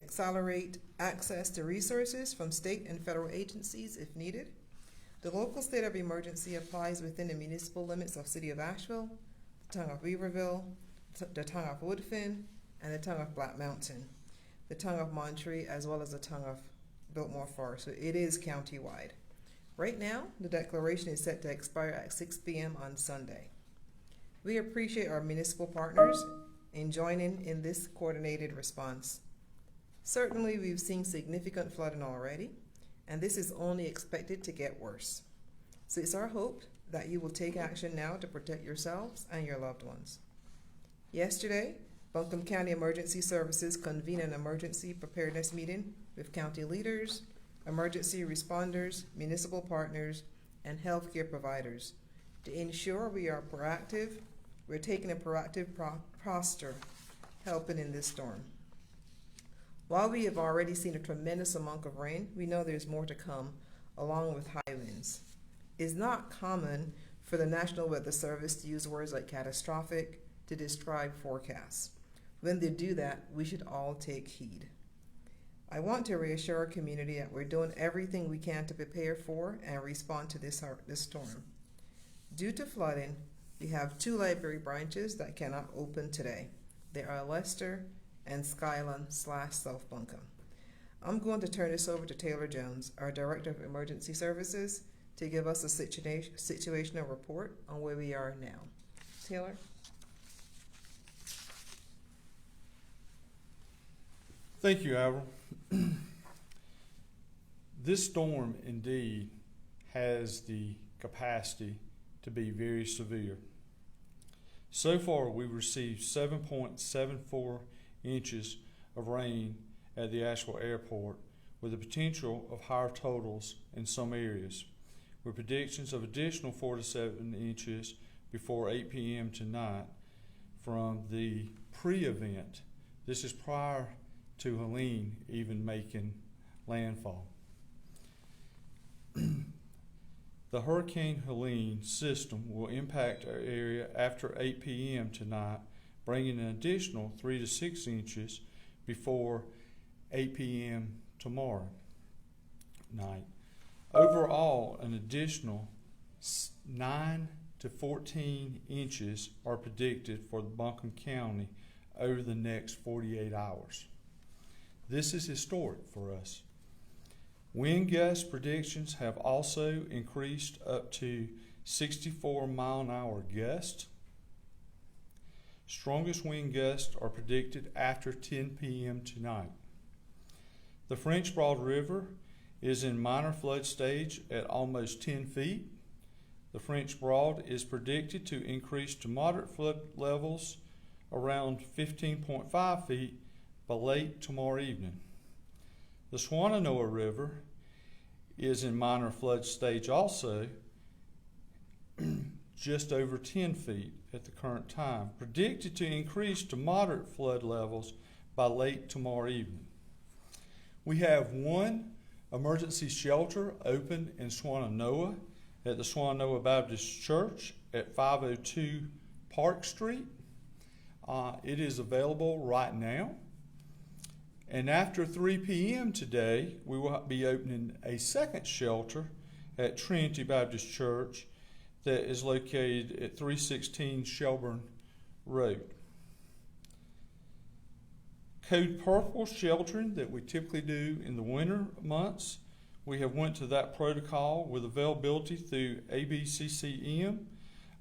accelerate access to resources from state and federal agencies if needed. The local state of emergency applies within the municipal limits of City of Asheville, the Town of Weaverville, the Town of Woodfin, and the Town of Black Mountain, the Town of Monterey, as well as the Town of Biltmore Forest. So it is countywide. Right now, the declaration is set to expire at 6 p.m. on Sunday. We appreciate our municipal partners in joining in this coordinated response. Certainly, we've seen significant flooding already, and this is only expected to get worse. So it's our hope that you will take action now to protect yourselves and your loved ones. Yesterday, Buncombe County Emergency Services convened an emergency preparedness meeting with county leaders, emergency responders, municipal partners, and healthcare providers to ensure we're taking a proactive posture helping in this storm. While we have already seen a tremendous amount of rain, we know there's more to come, along with high winds. It's not common for the National Weather Service to use words like catastrophic to describe forecasts. When they do that, we should all take heed. I want to reassure our community that we're doing everything we can to prepare for and respond to this storm. Due to flooding, we have 2 library branches that cannot open today. They are Lester and Skyland/South Buncombe. I'm going to turn this over to Taylor Jones, our Director of Emergency Services, to give us a situational report on where we are now. Taylor? Thank you, Avril. This storm indeed has the capacity to be very severe. So far, we've received 7.74 inches of rain at the Asheville Airport, with the potential of higher totals in some areas, with predictions of additional 4 to 7 inches before 8 p.m. tonight from the pre-event. This is prior to Helene even making landfall. The Hurricane Helene system will impact our area after 8 p.m. tonight, bringing an additional 3 to 6 inches before 8 p.m. tomorrow night. Overall, an additional 9 to 14 inches are predicted for the Buncombe County over the next 48 hours. This is historic for us. Wind gust predictions have also increased up to 64 mile-an-hour gusts. Strongest wind gusts are predicted after 10 p.m. tonight. The French Broad River is in minor flood stage at almost 10 feet. The French Broad is predicted to increase to moderate flood levels around 15.5 feet by late tomorrow evening. The Shenandoah River is in minor flood stage also, just over 10 feet at the current time, predicted to increase to moderate flood levels by late tomorrow evening. We have 1 emergency shelter open in Shenandoah at the Shenandoah Baptist Church at 502 Park Street. It is available right now. And after 3 p.m. today, we will be opening a second shelter at Trinity Baptist Church that is located at 316 Shelburne Road. Code Purple sheltering that we typically do in the winter months, we have went to that protocol with availability through ABCCM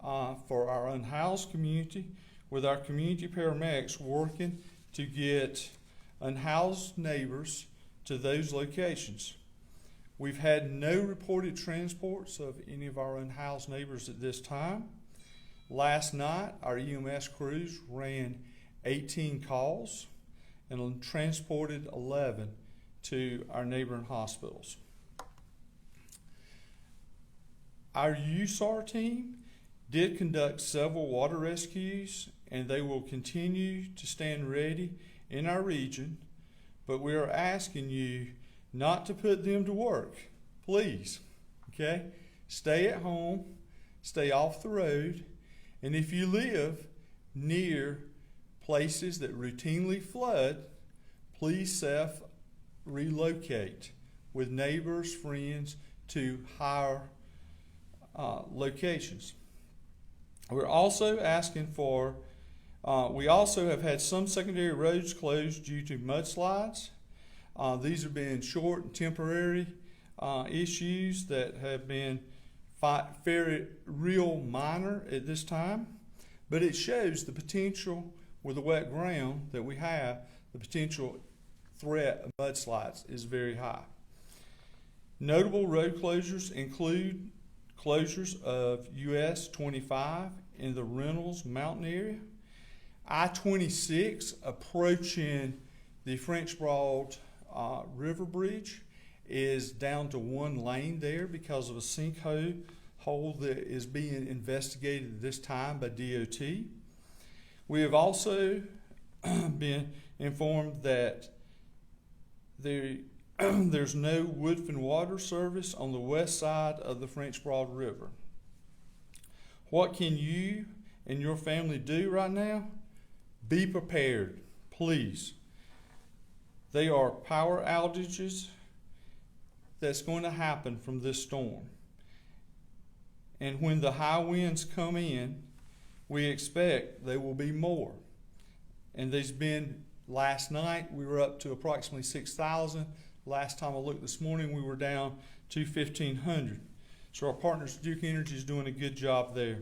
for our unhoused community, with our community paramedics working to get unhoused neighbors to those locations. We've had no reported transports of any of our unhoused neighbors at this time. Last night, our EMS crews ran 18 calls and transported 11 to our neighboring hospitals. Our USAR team did conduct several water rescues, and they will continue to stand ready in our region, but we are asking you not to put them to work, please, okay? Stay at home, stay off the road, and if you live near places that routinely flood, please self-relocate with neighbors, friends to higher locations. We're also asking for, we also have had some secondary roads closed due to mudslides. These have been short and temporary issues that have been very real minor at this time, but it shows the potential with the wet ground that we have. The potential threat of mudslides is very high. Notable road closures include closures of US 25 in the Reynolds Mountain area, I-26 approaching the French Broad River Bridge is down to one lane there because of a sinkhole that is being investigated at this time by DOT. We have also been informed that there's no Woodfin water service on the west side of the French Broad River. What can you and your family do right now? Be prepared, please. There are power outages that's going to happen from this storm. And when the high winds come in, we expect there will be more. And there's been, last night, we were up to approximately 6,000. Last time I looked this morning, we were down to 1,500. So our partners, Duke Energy, is doing a good job there.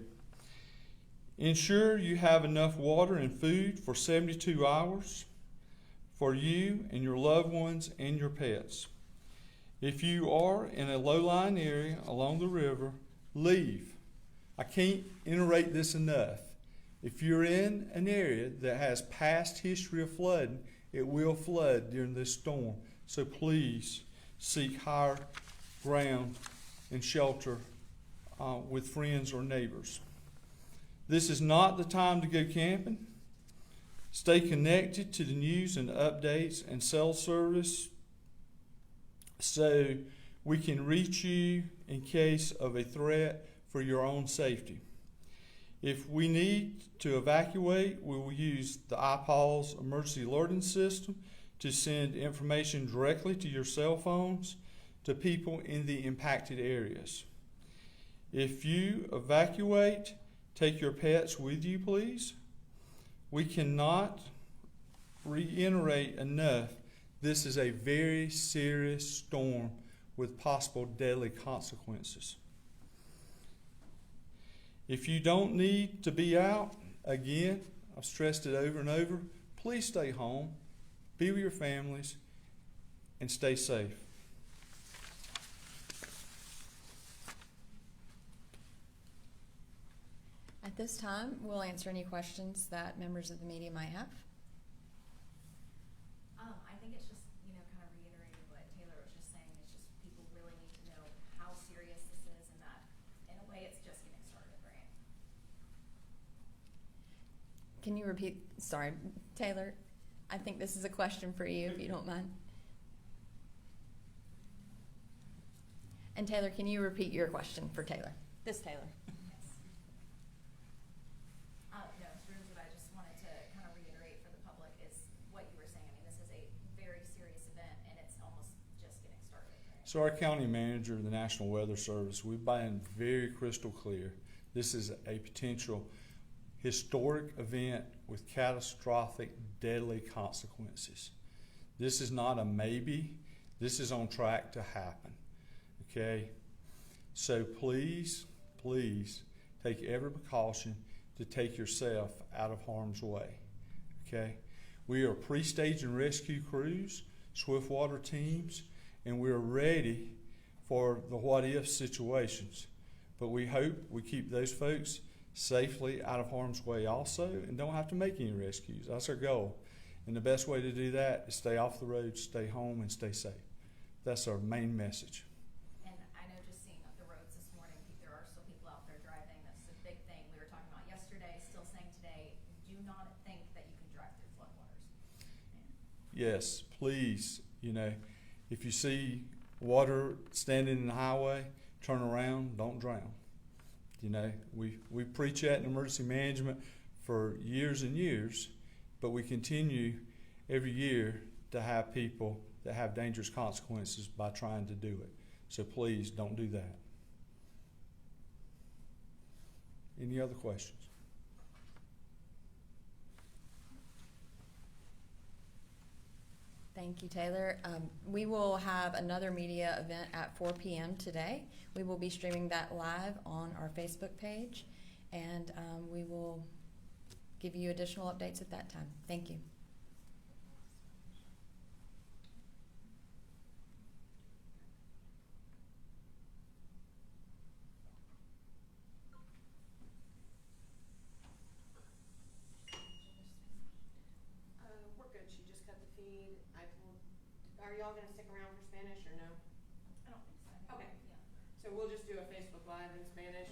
Ensure you have enough water and food for 72 hours for you and your loved ones and your pets. If you are in a low-lying area along the river, leave. I can't iterate this enough. If you're in an area that has past history of flooding, it will flood during this storm. So please seek higher ground and shelter with friends or neighbors. This is not the time to go camping. Stay connected to the news and updates and cell service so we can reach you in case of a threat for your own safety. If we need to evacuate, we will use the iPause emergency alerting system to send information directly to your cell phones to people in the impacted areas. If you evacuate, take your pets with you, please. We cannot reiterate enough, this is a very serious storm with possible deadly consequences. If you don't need to be out, again, I've stressed it over and over, please stay home, be with your families, and stay safe. At this time, we'll answer any questions that members of the media might have. I think it's just, kind of reiterating what Taylor was just saying. It's just people really need to know how serious this is and that, in a way, it's just getting started, right? Can you repeat? Sorry, Taylor, I think this is a question for you, if you don't mind. And Taylor, can you repeat your question for Taylor? This Taylor. No, it's really what I just wanted to kind of reiterate for the public is what you were saying. I mean, this is a very serious event, and it's almost just getting started, right? So our county manager of the National Weather Service, we've been very crystal clear. This is a potential historic event with catastrophic, deadly consequences. This is not a maybe. This is on track to happen. Okay? So please, please take every precaution to take yourself out of harm's way. Okay? We are pre-staging rescue crews, swift water teams, and we're ready for the what-if situations. But we hope we keep those folks safely out of harm's way also and don't have to make any rescues. That's our goal. And the best way to do that is stay off the road, stay home, and stay safe. That's our main message. And I know just seeing the roads this morning, there are still people out there driving. That's a big thing we were talking about yesterday, still saying today, do not think that you can drive through floodwaters. Yes, please, if you see water standing in the highway, turn around, don't drown. We preach that in emergency management for years and years, but we continue every year to have people that have dangerous consequences by trying to do it. So please don't do that. Any other questions? Thank you, Taylor. We will have another media event at 4 p.m. today. We will be streaming that live on our Facebook page, and we will give you additional updates at that time. Thank you. We're good. She just cut the feed. Are y'all gonna stick around for Spanish or no? I don't think so. Okay. Yeah. So we'll just do a Facebook Live in Spanish.